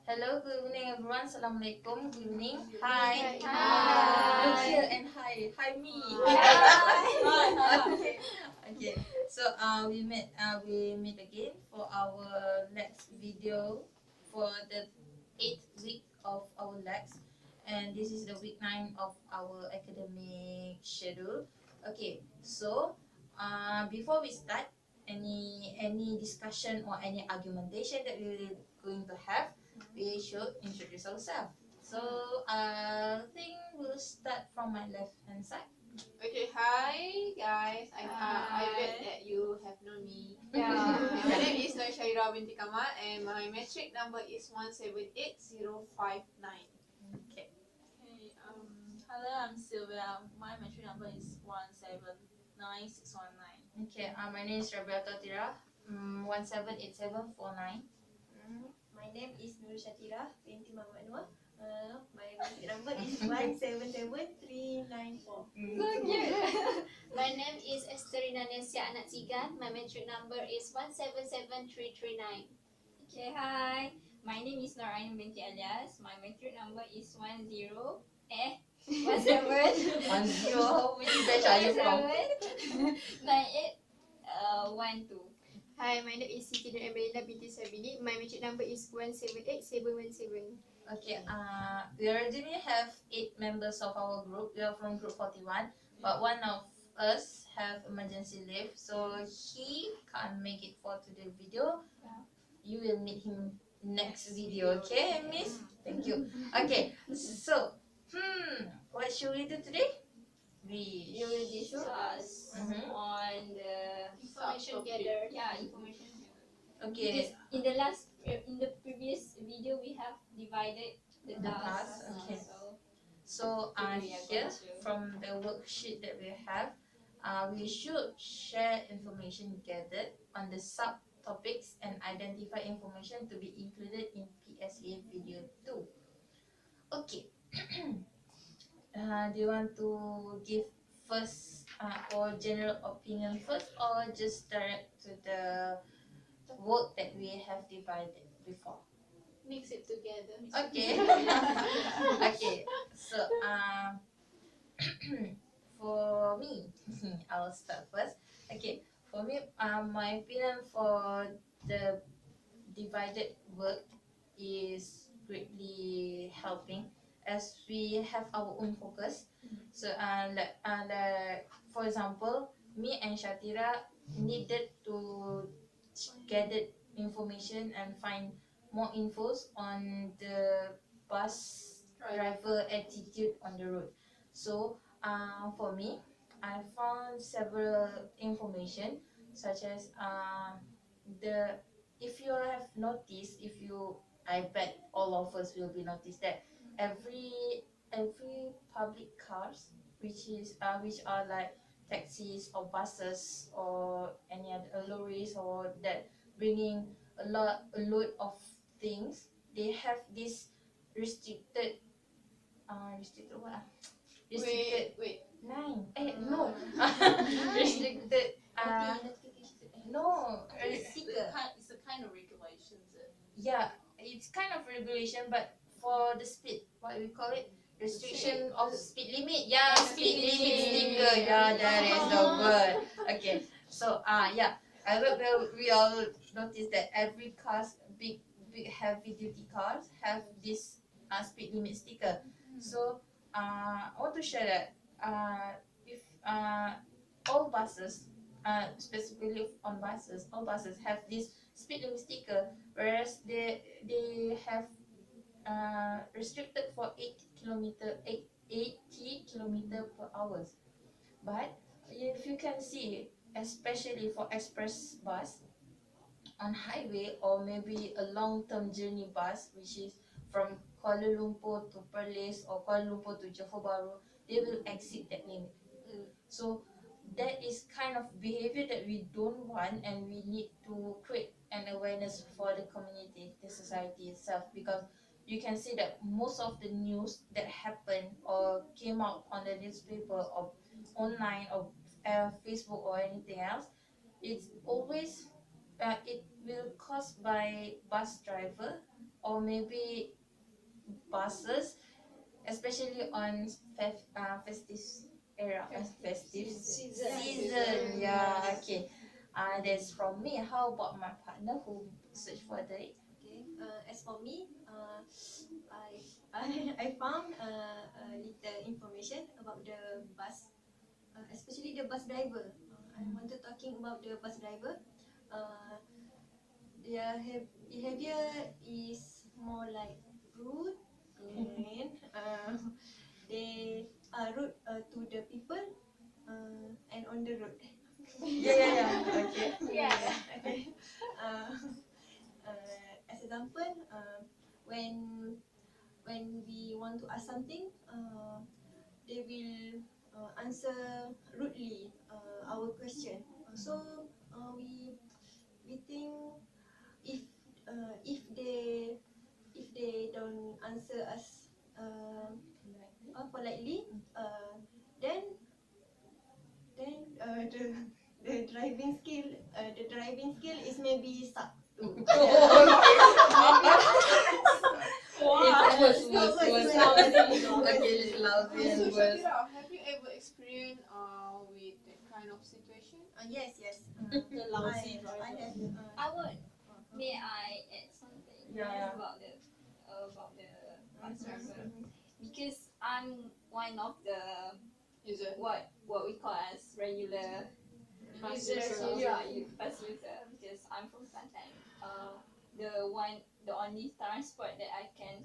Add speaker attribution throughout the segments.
Speaker 1: Hello, good evening everyone. Assalamualaikum. Good evening. Hi.
Speaker 2: Hi.
Speaker 1: Look here and hi. Hi me. Okay. Okay. So we meet again for our next video for the 8th week of our legs, and this is the week 9 of our academic schedule. Okay. So before we start any discussion or any argumentation that we're going to have, we should introduce ourselves. So I think we'll start from my left hand side.
Speaker 2: Okay, hi guys. I bet that you have known me.
Speaker 3: Yeah.
Speaker 2: My name is Nur Syairah binti Kamal and my metric number is 178059.
Speaker 1: Okay.
Speaker 3: Okay, hello, I'm Sylvia. My metric number is 179619.
Speaker 1: Okay. My name is Rabiata Tira. 178749.
Speaker 4: My name is Nur Shatira binti Muhammad Noor. My metric number is 177394.
Speaker 5: So cute. My name is Esterina Nesia Anak Zigan. My metric number is 177339.
Speaker 6: Okay, hi. My name is Narayan binti Alias. My metric number is 17 17
Speaker 1: 10. How many batch are you from?
Speaker 6: 9812.
Speaker 7: Hi, my name is Siti Nur Embelina binti Sabini. My metric number is 178717.
Speaker 1: Okay. We originally have 8 members of our group. We are from group 41, but one of us have emergency leave, so he can't make it for today's video. You will meet him next video. Okay, Miss? Thank you. Okay. So, what should we do today?
Speaker 6: We will discuss on the
Speaker 5: Information gathered.
Speaker 6: information.
Speaker 1: Okay.
Speaker 6: Because in the previous video we have divided the
Speaker 1: The
Speaker 6: tasks.
Speaker 1: task, okay.
Speaker 6: So
Speaker 1: So
Speaker 6: we are
Speaker 1: here
Speaker 6: going to-
Speaker 1: from the worksheet that we have, we should share information gathered on the subtopics and identify information to be included in PSA video 2. Okay. Do you want to give first or general opinion first, or just direct to the work that we have divided before?
Speaker 5: Mix it together.
Speaker 1: Okay. Okay. So for me, I'll start first. Okay. For me, my opinion for the divided work is greatly helping, as we have our own focus. So like for example, me and Shatira needed to gather information and find more infos on the bus driver attitude on the road. So for me, I found several information, such as the if you have noticed, I bet all of us will be noticed that every public cars, which are like taxis or buses or any other lorries, or that bringing a load of things, they have this restricted restricted what? Restricted
Speaker 2: Wait.
Speaker 1: line. No. Restricted no. Sticker.
Speaker 3: It's a kind of regulations.
Speaker 1: Yeah, it's kind of regulation, but for the speed, what we call it, restriction of speed limit. Yeah, speed limit sticker. Yeah, that is the word. Okay, so yeah, I hope we all notice that every cars, big heavy duty cars, have this speed limit sticker. So I want to share that if all buses, specifically on buses, all buses have this speed limit sticker, whereas they have restricted for 80 kilometer per hour. But if you can see, especially for express bus on highway, or maybe a long-term journey bus, which is from Kuala Lumpur to Perlis or Kuala Lumpur to Johor Bahru, they will exceed that limit. So that is kind of behavior that we don't want, and we need to create an awareness for the community, the society itself, because you can see that most of the news that happened or came out on the newspaper or online or Facebook or anything else, it's always it will caused by bus driver or maybe buses, especially on festive era, festive season. Yeah, okay. That's from me. How about my partner who search for the
Speaker 4: Okay. As for me, I found a little information about the bus, especially the bus driver. I wanted talking about the bus driver. Their behavior is more like rude, and they are rude to the people and on the road.
Speaker 1: yeah. Okay.
Speaker 4: Okay. Uh, as example, when we want to ask something, they will answer rudely our question. We think if if they don't answer us politely, then the driving skill is maybe suck too.
Speaker 1: It's worse. Okay, it's
Speaker 2: So
Speaker 1: lousy and worse.
Speaker 2: Shakira, have you ever experienced with that kind of situation?
Speaker 4: Yes.
Speaker 3: The lousy
Speaker 4: I
Speaker 3: driver.
Speaker 4: have.
Speaker 6: May I add something
Speaker 1: Yeah.
Speaker 6: about the bus driver? Because I'm one of the
Speaker 2: User.
Speaker 6: what we call as regular
Speaker 2: Bus
Speaker 6: user,
Speaker 2: user.
Speaker 6: bus user, because I'm from Kelantan. The only transport that I can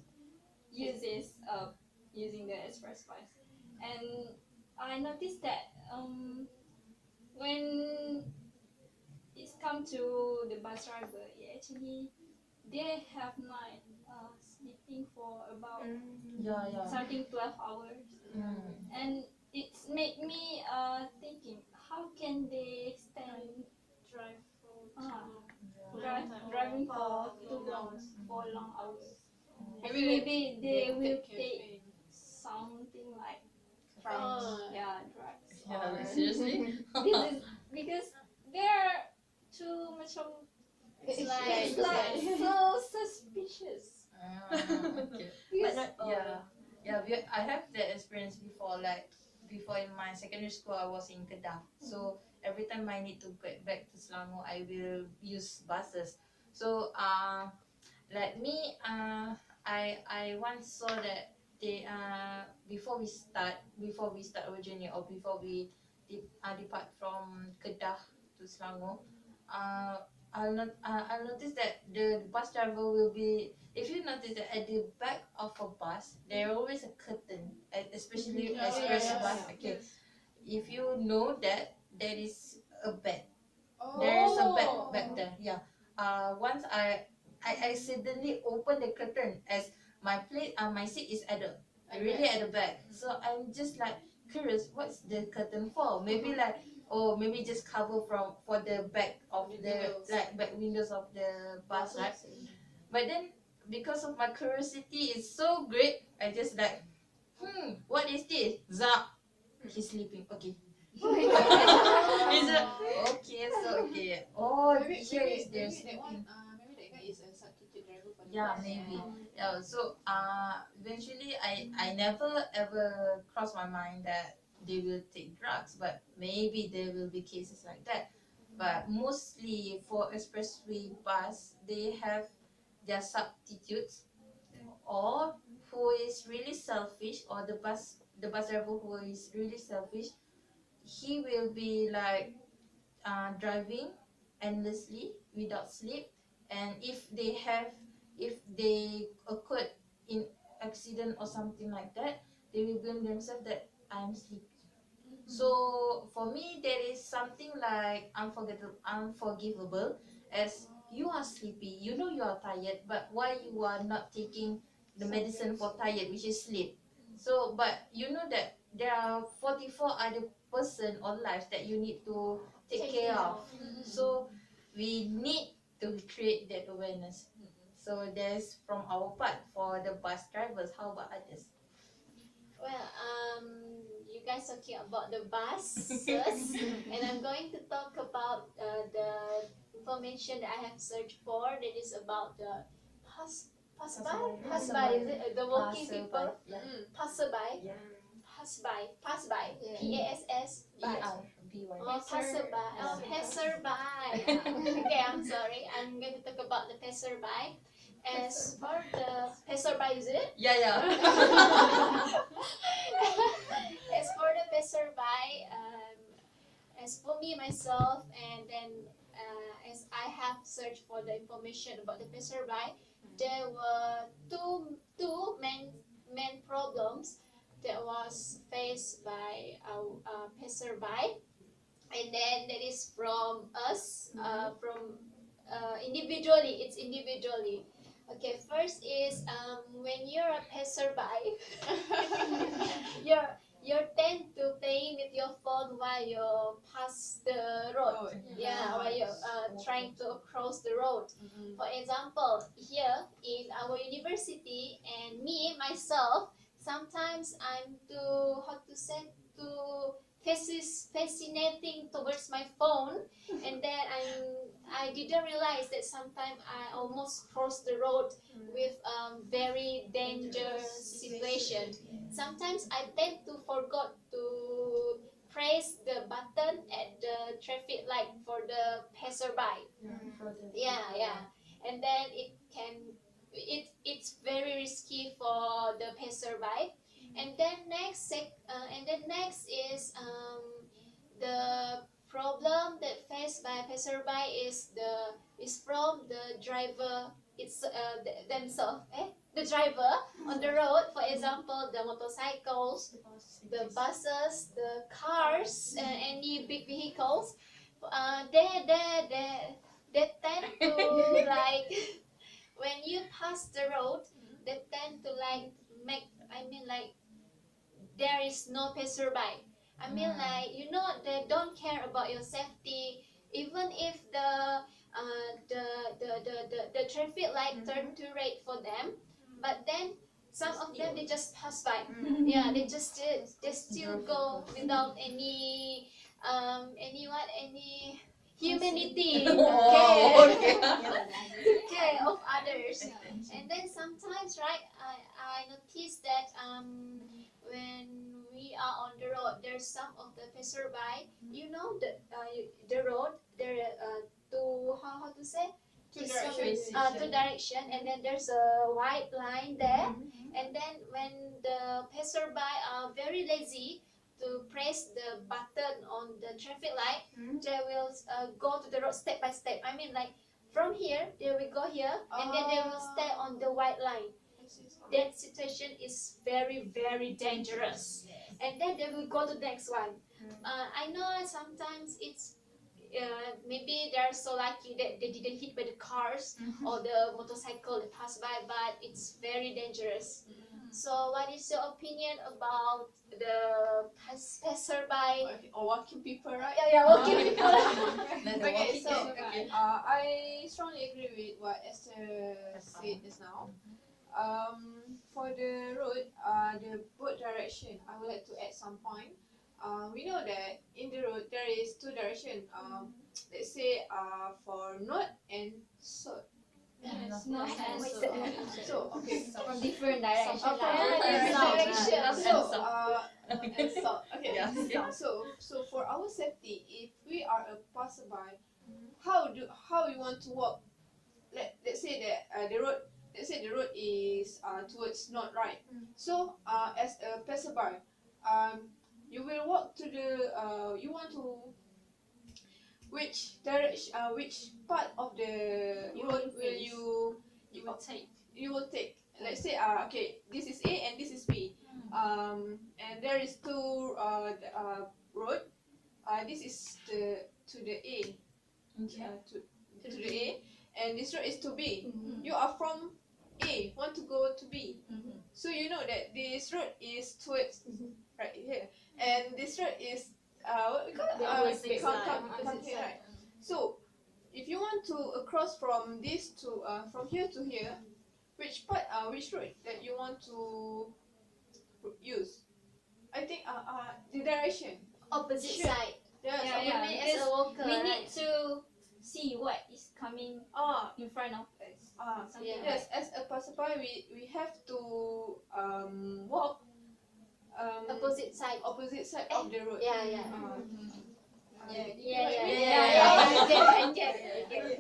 Speaker 6: use is using the express bus, and I noticed that when it's come to the bus driver, they have night sleeping for about
Speaker 1: Yeah.
Speaker 6: starting 12 hours, and it's made me thinking, how can they stand
Speaker 3: Drive for
Speaker 6: driving for for long hours?
Speaker 2: Maybe
Speaker 6: Maybe they will take
Speaker 2: caffeine.
Speaker 6: something like
Speaker 2: Oh.
Speaker 6: drugs.
Speaker 1: Yeah,
Speaker 6: Or
Speaker 1: seriously?
Speaker 6: because they're too much of
Speaker 5: It's
Speaker 6: it's
Speaker 5: like
Speaker 6: like so suspicious.
Speaker 1: Okay.
Speaker 4: But not all.
Speaker 1: I have that experience before. Like before in my secondary school, I was in Kedah. So every time I need to get back to Selangor, I will use buses. So like me, I once saw that they before we start our journey, or before we depart from Kedah to Selangor, I'll notice that the bus driver will be. If you notice that at the back of a bus, there always a curtain, especially express bus. Okay, if you know that there is a bed, there is a bed back there. Yeah. Once I accidentally opened the curtain as my seat is at the really at the back. So I'm just like curious, what's the curtain for? Maybe like maybe just cover for the back of the like back windows of the bus, right? But then because of my curiosity is so great, I just like, what is this? Zap. He's sleeping. Okay. He's like, okay. Oh,
Speaker 2: Maybe
Speaker 1: here is
Speaker 2: maybe
Speaker 1: there
Speaker 2: that one.
Speaker 1: sleeping.
Speaker 2: Maybe that guy is a substitute driver for the
Speaker 1: Yeah,
Speaker 2: bus.
Speaker 1: maybe. Yeah. So eventually I never ever crossed my mind that they will take drugs, but maybe there will be cases like that. But mostly for expressway bus, they have their substitutes, or who is really selfish, or the bus driver who is really selfish, he will be like driving endlessly without sleep. And if they occurred in accident or something like that, they will blame themselves that I'm sleepy. So for me, there is something like unforgivable, as you are sleepy, you know you are tired, but why you are not taking the medicine for tired, which is sleep? So, but you know that there are 44 other person or lives that you need to take care of. So we need to create that awareness. So that's from our part for the bus drivers. How about others?
Speaker 5: Well, you guys talking about the buses, and I'm going to talk about the information that I have searched for. That is about the Pass by, is it? The walking people? Passerby?
Speaker 1: Yeah.
Speaker 5: Pass by.
Speaker 7: Yeah.
Speaker 5: P-A-S-S, by.
Speaker 1: B-Y.
Speaker 5: Oh, passerby. Oh, passerby. Okay, I'm sorry. I'm going to talk about the passerby. As for the passerby, is it?
Speaker 1: Yeah, yeah.
Speaker 5: As for the passerby, as for me myself, and then as I have searched for the information about the passerby, there were two main problems that was faced by our passerby, and then that is from us, from individually. It's individually. Okay, first is when you're a passerby, you tend to playing with your phone while you pass the road. Yeah, while you're trying to cross the road. For example, here in our university, and me myself, sometimes I'm too, how to say, too fascinating towards my phone, and then I didn't realize that sometimes I almost crossed the road with very dangerous situation. Sometimes I tend to forgot to press the button at the traffic light for the passerby. Yeah. And then it's very risky for the passerby. And then next is the problem that faced by passerby is from the driver. It's themselves. The driver on the road. For example, the motorcycles, the buses, the cars, any big vehicles. They tend to like when you pass the road, they tend to like make. I mean like there is no passerby. I mean like they don't care about your safety. Even if the traffic light turn to red for them, but then some of them they just pass by. Yeah, they still go without any humanity care of others. And then sometimes, right, I noticed that when we are on the road, there's some of the passerby. The road there two how to say
Speaker 2: Two directions.
Speaker 5: two direction, and then there's a white line there. And then when the passerby are very lazy to press the button on the traffic light, they will go to the road step by step. I mean like from here they will go here, and then they will stay on the white line. That situation is very very dangerous. And then they will go to the next one. I know sometimes it's maybe they're so lucky that they didn't hit by the cars or the motorcycle that passed by, but it's very dangerous. So what is your opinion about the passerby?
Speaker 2: Or walking people, right?
Speaker 5: Yeah, walking people.
Speaker 2: Okay, so I strongly agree with what Esther said just now. For the road, the both direction, I would like to add some point. We know that in the road there is two direction. Let's say for north and south. So okay.
Speaker 5: From different direction.
Speaker 2: From different direction. So for our safety, if we are a passerby, how we want to walk? Let's say that the road. Let's say the road is towards north, right? So as a passerby, you will walk to the you want to which direction, which part of the road will you will take? Let's say okay, this is A and this is B. And there is two road. This is to the A. To the A, and this road is to B. You are from A, want to go to B. So you know that this road is towards right here, and this road is what we call come here, right? So if you want to cross from this to from here to here, which road that you want to use? I think the direction.
Speaker 5: Opposite side.
Speaker 2: Yeah.
Speaker 5: You mean as a walker,
Speaker 7: We
Speaker 5: right?
Speaker 7: need to
Speaker 6: see what is coming
Speaker 2: Ah,
Speaker 6: in front of us. Something
Speaker 5: Yeah.
Speaker 2: yes. As a passerby, we have to walk
Speaker 5: Opposite side.
Speaker 2: opposite side of the road.
Speaker 5: Yeah, yeah.
Speaker 2: Yeah,
Speaker 5: Yeah, yeah,
Speaker 2: yeah,
Speaker 5: yeah, yeah. I get, I get.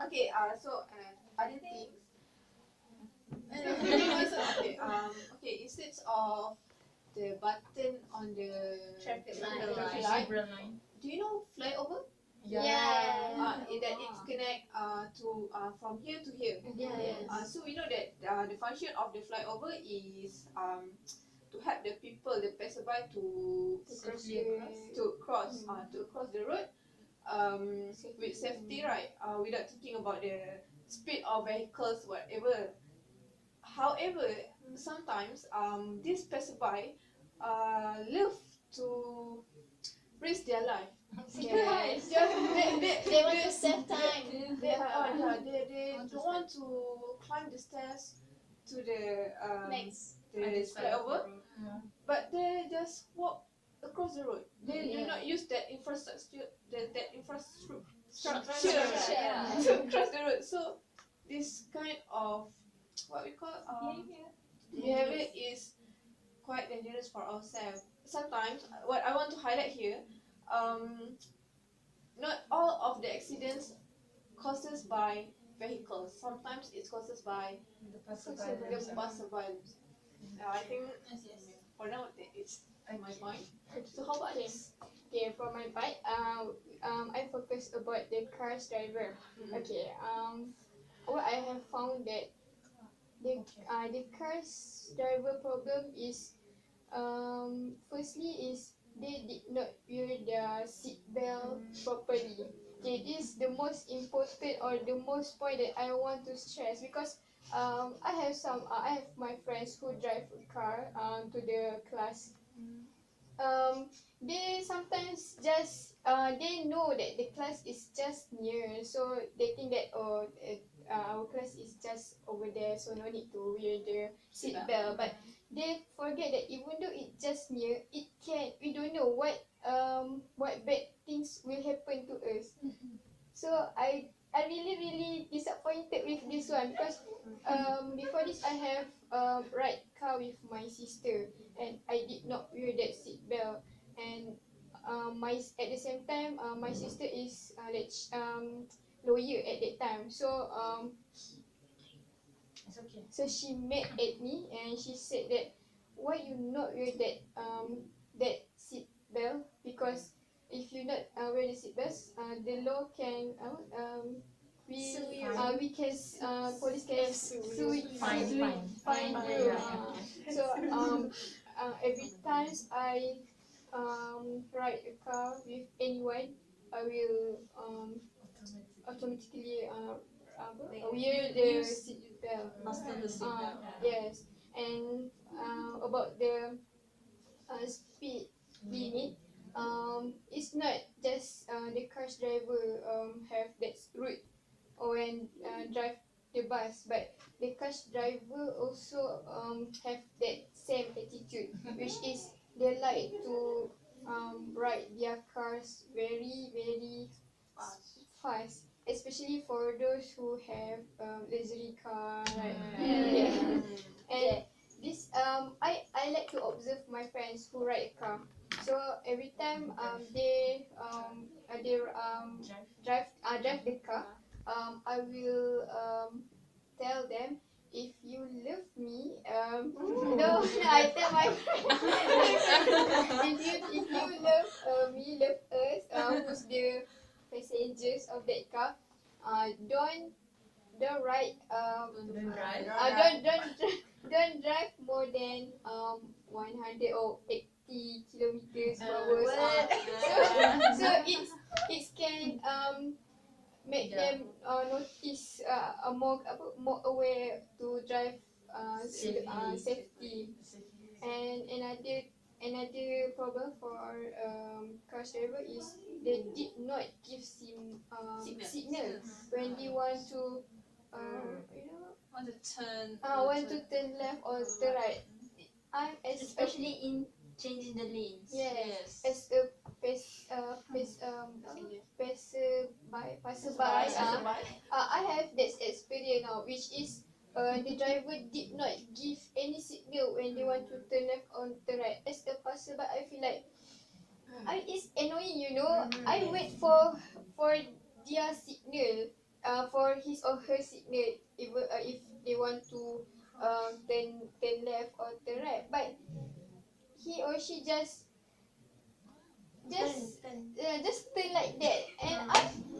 Speaker 2: Okay. Okay. So other things. Okay. Okay. Instead of the button on the
Speaker 5: Traffic light.
Speaker 2: traffic light,
Speaker 1: Zebra line.
Speaker 2: do you know flyover?
Speaker 5: Yeah.
Speaker 2: That it connect to from here to here.
Speaker 5: Yeah, yeah.
Speaker 2: So we know that the function of the flyover is to help the people, the passerby to cross the road with safety, right? Without thinking about the speed of vehicles, whatever. However, sometimes this passerby love to risk their life.
Speaker 5: Yeah. They want to save time.
Speaker 2: They don't want to climb the stairs to the
Speaker 5: Next.
Speaker 2: flyover, but they just walk across the road. They do not use that infrastructure, that infrastructure to cross the road. So this kind of what we call behavior is quite dangerous for ourselves. Sometimes, what I want to highlight here, not all of the accidents causes by vehicles. Sometimes it's causes by
Speaker 1: The
Speaker 2: the
Speaker 1: passerby.
Speaker 2: passerby. I think for now it's in my mind. So how about this?
Speaker 7: Okay, for my part, I focus about the car's driver. Okay, what I have found that the car's driver problem is firstly is they did not wear their seat belt properly. Okay, this is the most important or the most point that I want to stress because I have my friends who drive a car to the class. They sometimes just they know that the class is just near, so they think that our class is just over there, so no need to wear the seat belt. But they forget that even though it's just near, we don't know what bad things will happen to us. So I really disappointed with this one because before this I have ride car with my sister and I did not wear that seat belt, and at the same time my sister is lawyer at that time,
Speaker 1: It's okay.
Speaker 7: so she mad at me and she said that why you not wear that seat belt, because if you not wear the seat belt, the law can we can police can
Speaker 1: Fine.
Speaker 7: fine you. So every time I ride a car with anyone, I will automatically wear the seat belt.
Speaker 1: Master the signal.
Speaker 7: Yes, and about the speed limit, it's not just the car's driver have that route or when drive the bus, but the car's driver also have that same attitude, which is they like to ride their cars very fast, especially for those who have luxury car, right? Yeah. And this I like to observe my friends who ride a car. So every time they drive the car, I will tell them, if you love me, no, I tell my friend, if you love me, love us, who's the passengers of that car, don't ride don't drive more than 100 or 80 kilometers per hour. So it can make them notice more aware to drive safety. And another problem for car driver is they did not give signal when they want to
Speaker 3: Want to turn.
Speaker 7: want to turn left or turn right. I'm as
Speaker 1: Especially in changing the lanes.
Speaker 7: yes, as a passerby. I have this experience now, which is the driver did not give any signal when they want to turn left or turn right. As a passerby, I feel like it's annoying, you know. I wait for their signal, for his or her signal, if they want to turn left or turn right. But he or she just turn like that, and I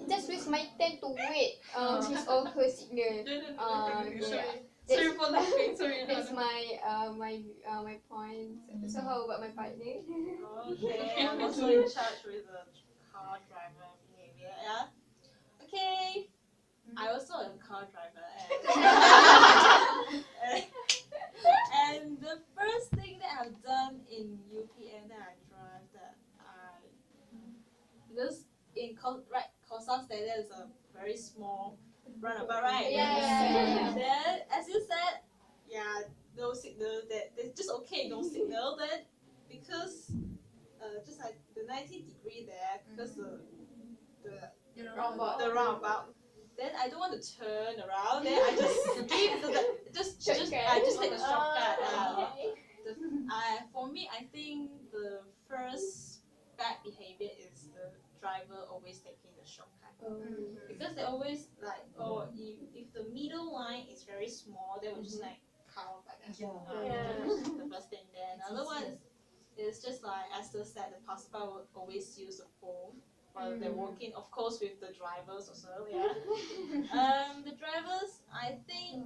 Speaker 7: just waste my time to wait his or her signal.
Speaker 1: Sorry for laughing. Sorry.
Speaker 7: That's my point. So how about my partner?
Speaker 3: Okay, I'm also in charge with the car driver behavior. Yeah. Okay. I also am a car driver, and the first thing that I've done in UPM that I drive because in Kosan State there's a very small runabout, right?
Speaker 7: Yeah.
Speaker 3: Then as you said, no signal. That's just okay, no signal. Then because just like the 90-degree there, because the roundabout. Then I don't want to turn around. Then I just I just take a shortcut. For me, I think the first bad behavior is the driver always taking the shortcut. Because they always like, if the middle line is very small, they will just like cut off like that. The first thing. Then another one is just like Esther said, the passerby will always use the phone while they're walking, of course with the drivers also, the drivers, I think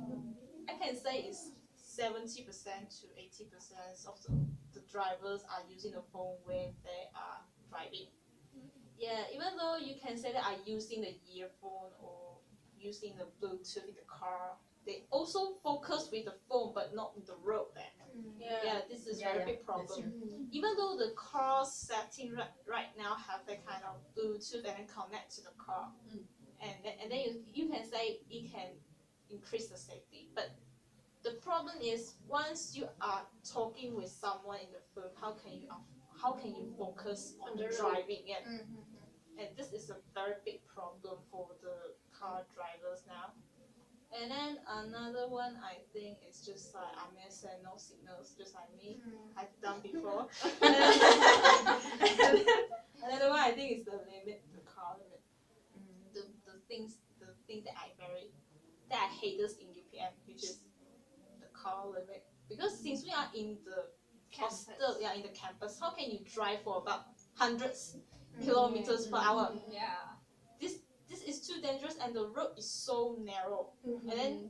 Speaker 3: I can say is 70% to 80% of the drivers are using the phone when they are driving. Yeah, even though you can say that are using the earphone or using the Bluetooth in the car, they also focus with the phone but not with the road then. This is very big problem. Even though the car setting right now have that kind of Bluetooth and then connect to the car, and then you can say it can increase the safety. But the problem is once you are talking with someone in the phone, how can you focus on the driving? And this is a very big problem for the car drivers now. And then another one I think is just like and no signals, just like me. I've done before. Another one I think is the limit, the car limit. The thing that I hate this in UPM, which is the car limit. Because since we are in the hostel, in the campus, how can you drive for about hundreds kilometers per hour? This is too dangerous, and the road is so narrow. And then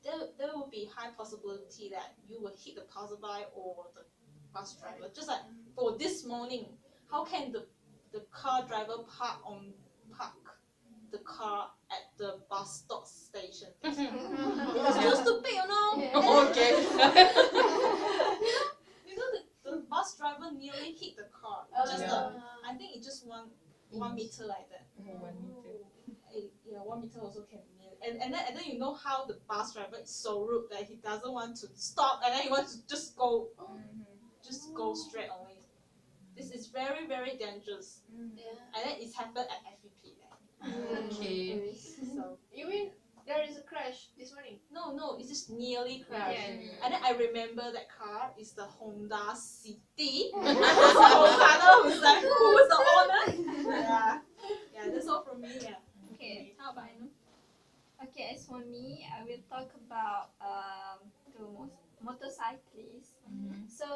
Speaker 3: there will be high possibility that you will hit the passerby or the bus driver. Just like for this morning, how can the car driver park the car at the bus stop station? This is too stupid, you know.
Speaker 1: Okay.
Speaker 3: The bus driver nearly hit the car. I think it's just one meter like that.
Speaker 1: 1 meter.
Speaker 3: 1 meter also can be near. And then you know how the bus driver is so rude that he doesn't want to stop, and then he wants to just go straight only. This is very, very dangerous. And then it's happened at FEP there.
Speaker 1: Okay.
Speaker 3: So
Speaker 2: You mean there is a crash this morning?
Speaker 3: no, it's just nearly crashed. And then I remember that car is the Honda City. I was like, who is the owner? That's all from me.
Speaker 6: Okay, how about you? Okay, as for me, I will talk about the motorcyclists. So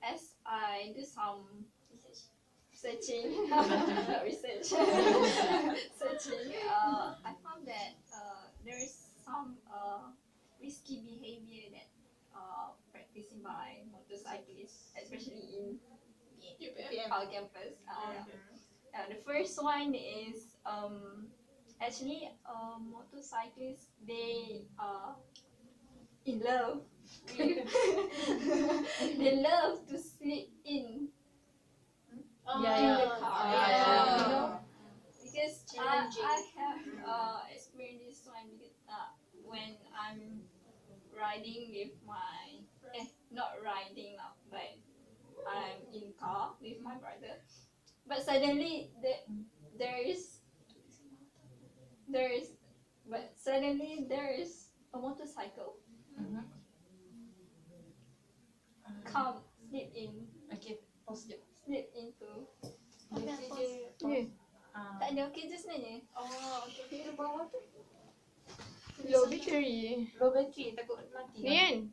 Speaker 6: as I do some searching, not research, searching, I found that there is some risky behavior that practicing by motorcyclists, especially in our campus. The first one is actually motorcyclists, they are in love. They love to sleep in the car. You know, because I have experienced this one because when I'm riding with my not riding but I'm in car with my brother, but suddenly there is a motorcycle come
Speaker 1: Okay, pause je.
Speaker 6: slip into.
Speaker 1: Dia
Speaker 7: Ni.
Speaker 6: Tak ada, okay je sebenarnya.
Speaker 1: Oh, okay. Itu bawah tu.
Speaker 7: Low battery.
Speaker 1: Low battery, takut mati.
Speaker 7: Ni kan?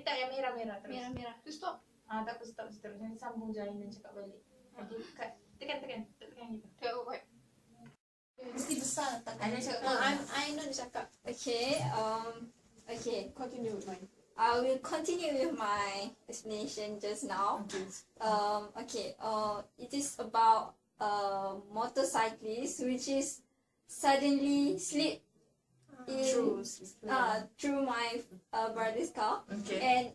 Speaker 1: Tak, yang merah-merah terus.
Speaker 6: Merah-merah.
Speaker 2: To stop.
Speaker 1: Tak apa, stop terus. Nanti sambung je Ainan cakap balik. Okay, cut. Tekan gitu.
Speaker 2: Tengok what?
Speaker 1: Mesti besar tak? Ainan cakap
Speaker 5: I know dia cakap.
Speaker 6: Okay, okay.
Speaker 2: Continue with mine.
Speaker 6: I will continue with my explanation just now. Okay. It is about motorcyclist which is suddenly slip in through my brother's car
Speaker 1: Okay.
Speaker 6: and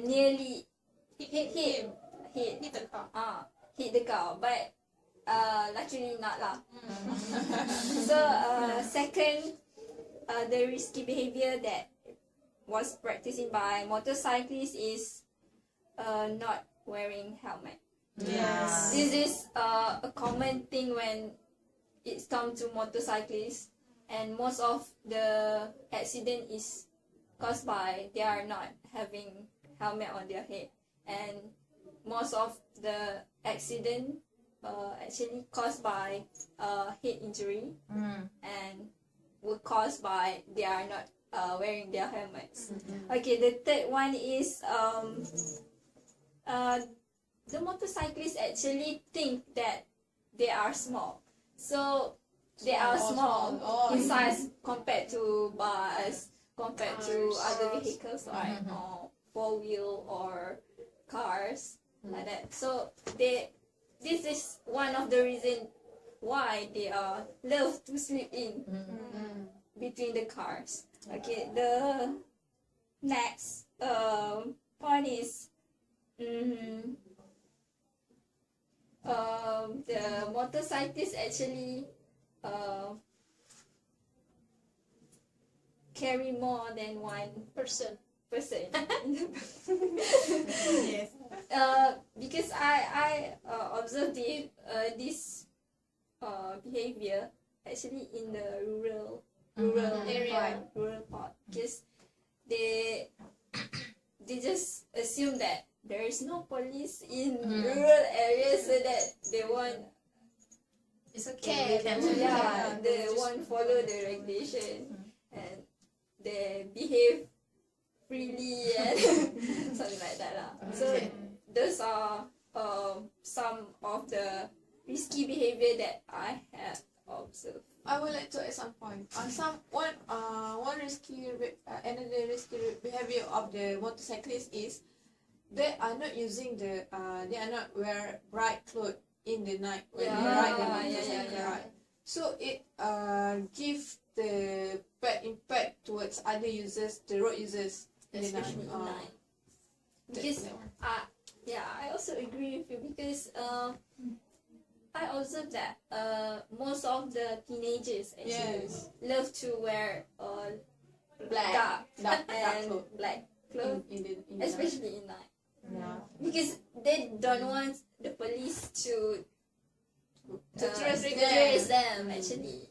Speaker 6: nearly hit
Speaker 3: the car.
Speaker 6: hit the car, but luckily not lah. So second, the risky behavior that was practicing by motorcyclists is not wearing helmet.
Speaker 1: Yes.
Speaker 6: This is a common thing when it's come to motorcyclists, and most of the accident is caused by they are not having helmet on their head, and most of the accident actually caused by head injury and were caused by they are not wearing their helmets. Okay, the third one is the motorcyclists actually think that they are small. So they are small in size compared to bus, compared to other vehicles like four-wheel or cars like that. So this is one of the reason why they love to sleep in between the cars. Okay, the next point is the motorcyclists actually carry more than one person.
Speaker 1: Yes.
Speaker 6: Because I observed this behavior actually in the rural area, rural part, because they just assume that there is no police in rural areas, so that they won't
Speaker 1: It's okay.
Speaker 6: they won't follow the regulation and they behave freely and something like that lah. So those are some of the risky behavior that I have observed.
Speaker 2: I would like to add some point. Another risky behavior of the motorcyclist is they are not wear bright clothes in the night when they ride the motorcycle. Right? So it gives the bad impact towards other users, the road users,
Speaker 6: Especially in night. Because I also agree with you, because I observed that most of the teenagers actually love to wear dark black clothes, especially in night. Because they don't want the police to trace them actually.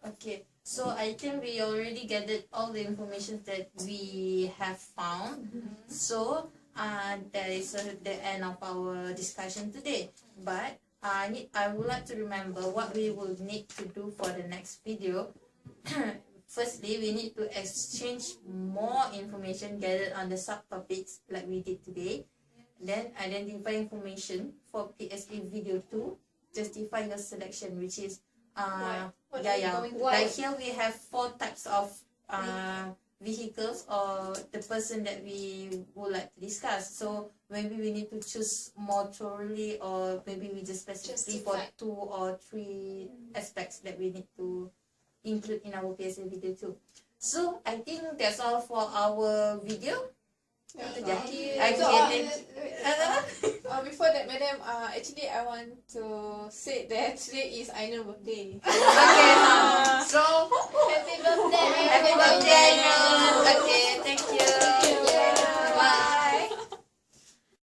Speaker 1: Okay, so I think we already gathered all the information that we have found. So that is the end of our discussion today. But I would like to remember what we will need to do for the next video. Firstly, we need to exchange more information gathered on the subtopics like we did today. Then identify information for PSA video 2. Justify your selection, which is like here we have 4 types of vehicles or the person that we would like to discuss. So maybe we need to choose more thoroughly, or maybe we just specifically for 2 or 3 aspects that we need to include in our PSA video 2. So I think that's all for our video.
Speaker 2: Thank
Speaker 1: you.
Speaker 2: Before that, madam, actually I want to say that today is Ainul's birthday.
Speaker 1: Okay, so
Speaker 5: Happy birthday!
Speaker 1: happy birthday, Ainul. Okay, thank you. Bye.